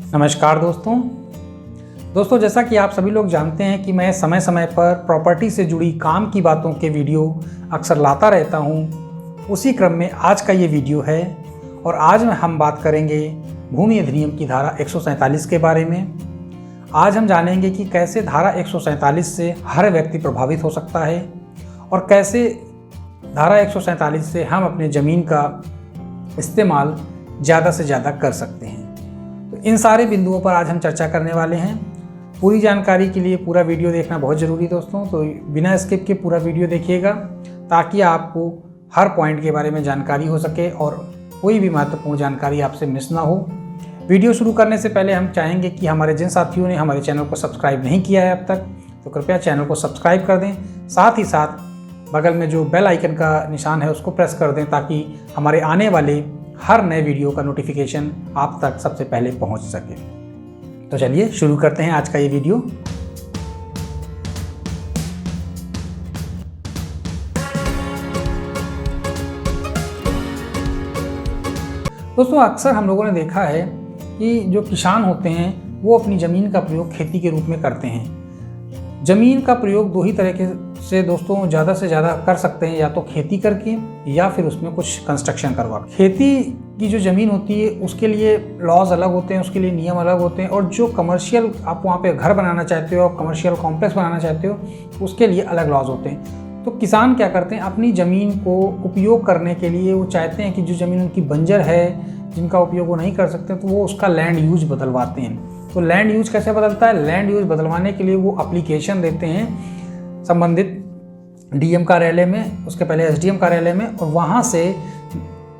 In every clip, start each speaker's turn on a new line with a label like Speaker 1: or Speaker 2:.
Speaker 1: नमस्कार दोस्तों जैसा कि आप सभी लोग जानते हैं कि मैं समय समय पर प्रॉपर्टी से जुड़ी काम की बातों के वीडियो अक्सर लाता रहता हूं। उसी क्रम में आज का ये वीडियो है और आज हम बात करेंगे भूमि अधिनियम की धारा 147 के बारे में। आज हम जानेंगे कि कैसे धारा 147 से हर व्यक्ति प्रभावित हो सकता है और कैसे धारा 147 से हम अपने ज़मीन का इस्तेमाल ज़्यादा से ज़्यादा कर सकते हैं। तो इन सारे बिंदुओं पर आज हम चर्चा करने वाले हैं। पूरी जानकारी के लिए पूरा वीडियो देखना बहुत ज़रूरी है दोस्तों, तो बिना स्किप के पूरा वीडियो देखिएगा ताकि आपको हर पॉइंट के बारे में जानकारी हो सके और कोई भी महत्वपूर्ण जानकारी आपसे मिस ना हो। वीडियो शुरू करने से पहले हम चाहेंगे कि हमारे जिन साथियों ने हमारे चैनल को सब्सक्राइब नहीं किया है अब तक, तो कृपया चैनल को सब्सक्राइब कर दें। साथ ही साथ बगल में जो बेल आइकन का निशान है उसको प्रेस कर दें ताकि हमारे आने वाले हर नए वीडियो का नोटिफिकेशन आप तक सबसे पहले पहुंच सके। तो चलिए शुरू करते हैं आज का ये वीडियो। दोस्तों अक्सर हम लोगों ने देखा है कि जो किसान होते हैं वो अपनी ज़मीन का प्रयोग खेती के रूप में करते हैं। ज़मीन का प्रयोग दो ही तरीके से दोस्तों ज़्यादा से ज़्यादा कर सकते हैं, या तो खेती करके या फिर उसमें कुछ कंस्ट्रक्शन करवा। खेती की जो ज़मीन होती है उसके लिए लॉज अलग होते हैं, उसके लिए नियम अलग होते हैं, और जो कमर्शियल आप वहाँ पे घर बनाना चाहते हो, कमर्शियल कॉम्प्लेक्स बनाना चाहते हो, उसके लिए अलग लॉज होते हैं। तो किसान क्या करते हैं, अपनी ज़मीन को उपयोग करने के लिए वो चाहते हैं कि जो ज़मीन उनकी बंजर है, जिनका उपयोग वो नहीं कर सकते, तो वो उसका लैंड यूज बदलवाते हैं। तो लैंड यूज कैसे बदलता है? लैंड यूज बदलवाने के लिए वो एप्लीकेशन देते हैं संबंधित डीएम कार्यालय में, उसके पहले एसडीएम कार्यालय में, और वहाँ से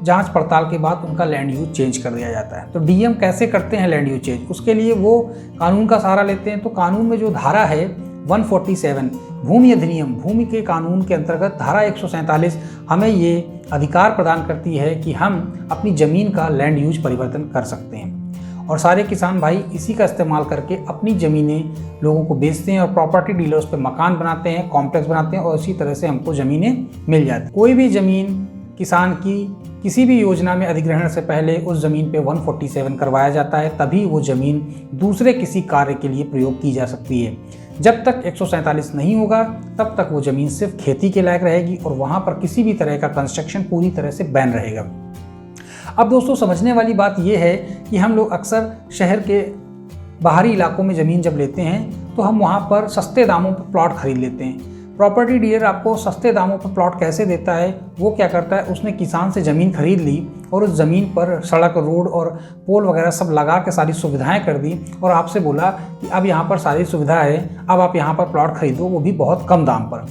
Speaker 1: जांच पड़ताल के बाद उनका लैंड यूज चेंज कर दिया जाता है। तो डीएम कैसे करते हैं लैंड यूज चेंज? उसके लिए वो कानून का सहारा लेते हैं। तो कानून में जो धारा है 147 भूमि अधिनियम, भूमि के कानून के अंतर्गत धारा 147 हमें ये अधिकार प्रदान करती है कि हम अपनी ज़मीन का लैंड यूज परिवर्तन कर सकते हैं। और सारे किसान भाई इसी का इस्तेमाल करके अपनी ज़मीनें लोगों को बेचते हैं और प्रॉपर्टी डीलर्स पे मकान बनाते हैं, कॉम्प्लेक्स बनाते हैं, और इसी तरह से हमको ज़मीनें मिल जाती हैं। कोई भी ज़मीन किसान की किसी भी योजना में अधिग्रहण से पहले उस ज़मीन पे 147 करवाया जाता है, तभी वो ज़मीन दूसरे किसी कार्य के लिए प्रयोग की जा सकती है। जब तक 147 नहीं होगा तब तक वो ज़मीन सिर्फ खेती के लायक रहेगी और वहाँ पर किसी भी तरह का कंस्ट्रक्शन पूरी तरह से बैन रहेगा। अब दोस्तों समझने वाली बात यह है कि हम लोग अक्सर शहर के बाहरी इलाकों में ज़मीन जब लेते हैं तो हम वहाँ पर सस्ते दामों पर प्लॉट खरीद लेते हैं। प्रॉपर्टी डीलर आपको सस्ते दामों पर प्लॉट कैसे देता है? वो क्या करता है, उसने किसान से ज़मीन खरीद ली और उस ज़मीन पर सड़क, रोड और पोल वगैरह सब लगा के सारी सुविधाएं कर दी और आपसे बोला कि अब यहाँ पर सारी सुविधा है, अब आप यहाँ पर प्लॉट खरीदो, वो भी बहुत कम दाम पर।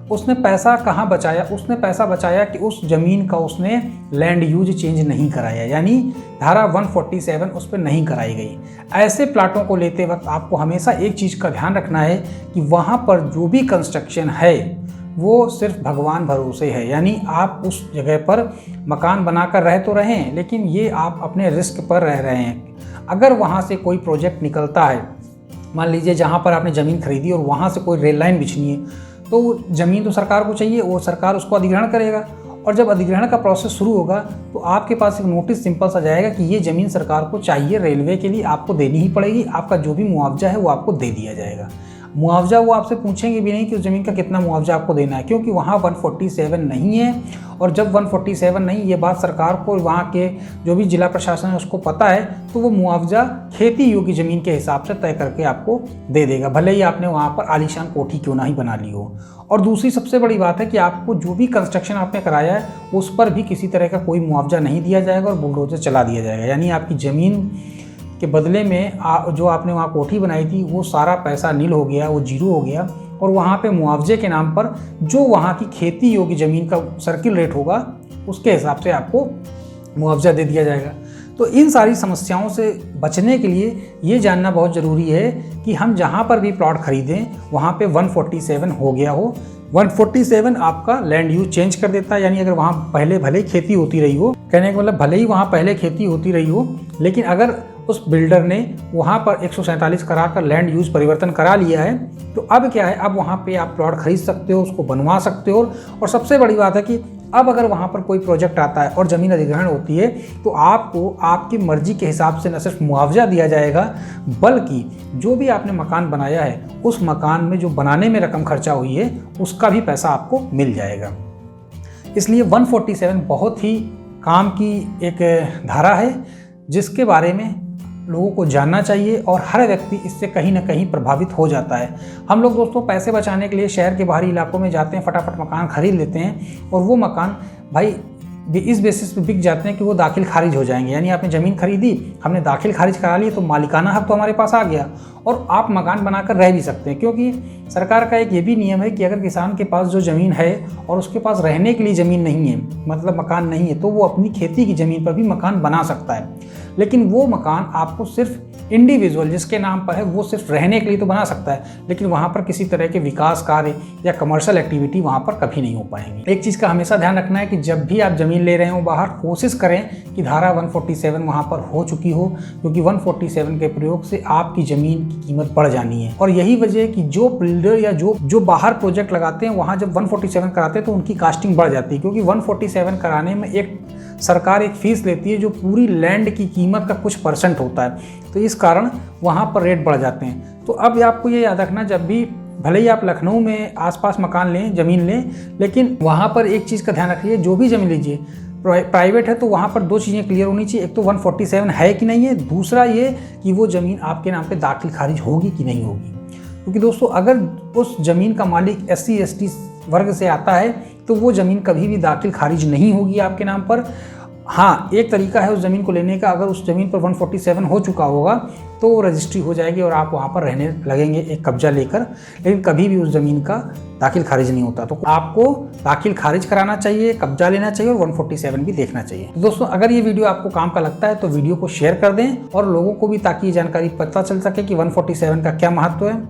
Speaker 1: उसने पैसा कहाँ बचाया? उसने पैसा बचाया कि उस ज़मीन का उसने लैंड यूज चेंज नहीं कराया, यानी धारा 147 उस पर नहीं कराई गई। ऐसे प्लाटों को लेते वक्त आपको हमेशा एक चीज़ का ध्यान रखना है कि वहाँ पर जो भी कंस्ट्रक्शन है वो सिर्फ भगवान भरोसे है, यानी आप उस जगह पर मकान बनाकर रह तो रहें, लेकिन ये आप अपने रिस्क पर रह रहे हैं। अगर वहाँ से कोई प्रोजेक्ट निकलता है, मान लीजिए जहाँ पर आपने ज़मीन खरीदी और वहाँ से कोई रेल लाइन बिछनी है, तो ज़मीन तो सरकार को चाहिए, वो सरकार उसको अधिग्रहण करेगा, और जब अधिग्रहण का प्रोसेस शुरू होगा तो आपके पास एक नोटिस सिंपल सा जाएगा कि ये ज़मीन सरकार को चाहिए, रेलवे के लिए आपको देनी ही पड़ेगी। आपका जो भी मुआवजा है वो आपको दे दिया जाएगा। मुआवजा वो आपसे पूछेंगे भी नहीं कि उस ज़मीन का कितना मुआवजा आपको देना है, क्योंकि वहाँ 147 नहीं है। और जब 147 नहीं, ये बात सरकार को, वहाँ के जो भी जिला प्रशासन है उसको पता है, तो वो मुआवजा खेती योग्य ज़मीन के हिसाब से तय करके आपको दे देगा, भले ही आपने वहाँ पर आलीशान कोठी क्यों ना ही बना ली हो। और दूसरी सबसे बड़ी बात है कि आपको जो भी कंस्ट्रक्शन आपने कराया है उस पर भी किसी तरह का कोई मुआवजा नहीं दिया जाएगा और बुलडोजर चला दिया जाएगा, यानी आपकी ज़मीन के बदले में जो आपने वहाँ कोठी बनाई थी वो सारा पैसा नील हो गया, वो जीरो हो गया, और वहाँ पे मुआवजे के नाम पर जो वहाँ की खेती योग्य ज़मीन का सर्किल रेट होगा उसके हिसाब से आपको मुआवजा दे दिया जाएगा। तो इन सारी समस्याओं से बचने के लिए ये जानना बहुत ज़रूरी है कि हम जहाँ पर भी प्लॉट खरीदें वहाँ पे 147 हो गया हो। 147 आपका लैंड यूज चेंज कर देता है, यानी अगर वहाँ पहले भले ही खेती होती रही हो, कहने का मतलब भले ही वहाँ पहले खेती होती रही हो, लेकिन अगर उस बिल्डर ने वहाँ पर 147 कराकर लैंड यूज परिवर्तन करा लिया है, तो अब क्या है, अब वहाँ पे आप प्लॉट खरीद सकते हो, उसको बनवा सकते हो। और सबसे बड़ी बात है कि अब अगर वहाँ पर कोई प्रोजेक्ट आता है और ज़मीन अधिग्रहण होती है तो आपको आपकी मर्जी के हिसाब से न सिर्फ मुआवजा दिया जाएगा, बल्कि जो भी आपने मकान बनाया है उस मकान में जो बनाने में रकम खर्चा हुई है उसका भी पैसा आपको मिल जाएगा। इसलिए 147 बहुत ही काम की एक धारा है जिसके बारे में लोगों को जानना चाहिए और हर व्यक्ति इससे कहीं ना कहीं प्रभावित हो जाता है। हम लोग दोस्तों पैसे बचाने के लिए शहर के बाहरी इलाकों में जाते हैं, फटाफट मकान खरीद लेते हैं और वो मकान भाई इस बेसिस पे बिक जाते हैं कि वो दाखिल खारिज हो जाएंगे। यानी आपने ज़मीन खरीदी, हमने दाखिल खारिज करा ली तो मालिकाना हक तो हमारे पास आ गया और आप मकान बनाकर रह भी सकते हैं, क्योंकि सरकार का एक ये भी नियम है कि अगर किसान के पास जो ज़मीन है और उसके पास रहने के लिए ज़मीन नहीं है, मतलब मकान नहीं है, तो वो अपनी खेती की ज़मीन पर भी मकान बना सकता है। लेकिन वो मकान आपको सिर्फ इंडिविजुअल जिसके नाम पर है वो सिर्फ रहने के लिए तो बना सकता है, लेकिन वहाँ पर किसी तरह के विकास कार्य या कमर्शियल एक्टिविटी वहाँ पर कभी नहीं हो पाएंगी। एक चीज़ का हमेशा ध्यान रखना है कि जब भी आप ज़मीन ले रहे हो बाहर, कोशिश करें कि धारा 147 वहाँ पर हो चुकी हो, क्योंकि 147 के प्रयोग से आपकी ज़मीन की कीमत बढ़ जानी है। और यही वजह है कि जो बिल्डर या जो बाहर प्रोजेक्ट लगाते हैं वहाँ जब 147 कराते हैं तो उनकी कास्टिंग बढ़ जाती है, क्योंकि 147 कराने में एक सरकार एक फ़ीस लेती है जो पूरी लैंड की कीमत का कुछ % होता है, तो इस कारण वहाँ पर रेट बढ़ जाते हैं। तो अब आपको ये याद रखना, जब भी भले ही आप लखनऊ में आसपास मकान लें, ज़मीन लें, लेकिन वहाँ पर एक चीज़ का ध्यान रखिए, जो भी ज़मीन लीजिए प्राइवेट है तो वहाँ पर 2 चीज़ें क्लियर होनी चाहिए। एक तो 147 है कि नहीं है, दूसरा ये कि वो ज़मीन आपके नाम पे दाखिल खारिज होगी कि नहीं होगी। क्योंकि दोस्तों अगर उस ज़मीन का मालिक SC ST वर्ग से आता है तो वो ज़मीन कभी भी दाखिल खारिज नहीं होगी आपके नाम पर। हाँ, एक तरीका है उस ज़मीन को लेने का, अगर उस ज़मीन पर 147 हो चुका होगा तो वो रजिस्ट्री हो जाएगी और आप वहाँ पर रहने लगेंगे एक कब्जा लेकर, लेकिन कभी भी उस ज़मीन का दाखिल खारिज नहीं होता। तो आपको दाखिल खारिज कराना चाहिए, कब्जा लेना चाहिए और 147 भी देखना चाहिए। तो दोस्तों अगर ये वीडियो आपको काम का लगता है तो वीडियो को शेयर कर दें और लोगों को भी, ताकि ये जानकारी पता चल सके कि 147 का क्या महत्व है।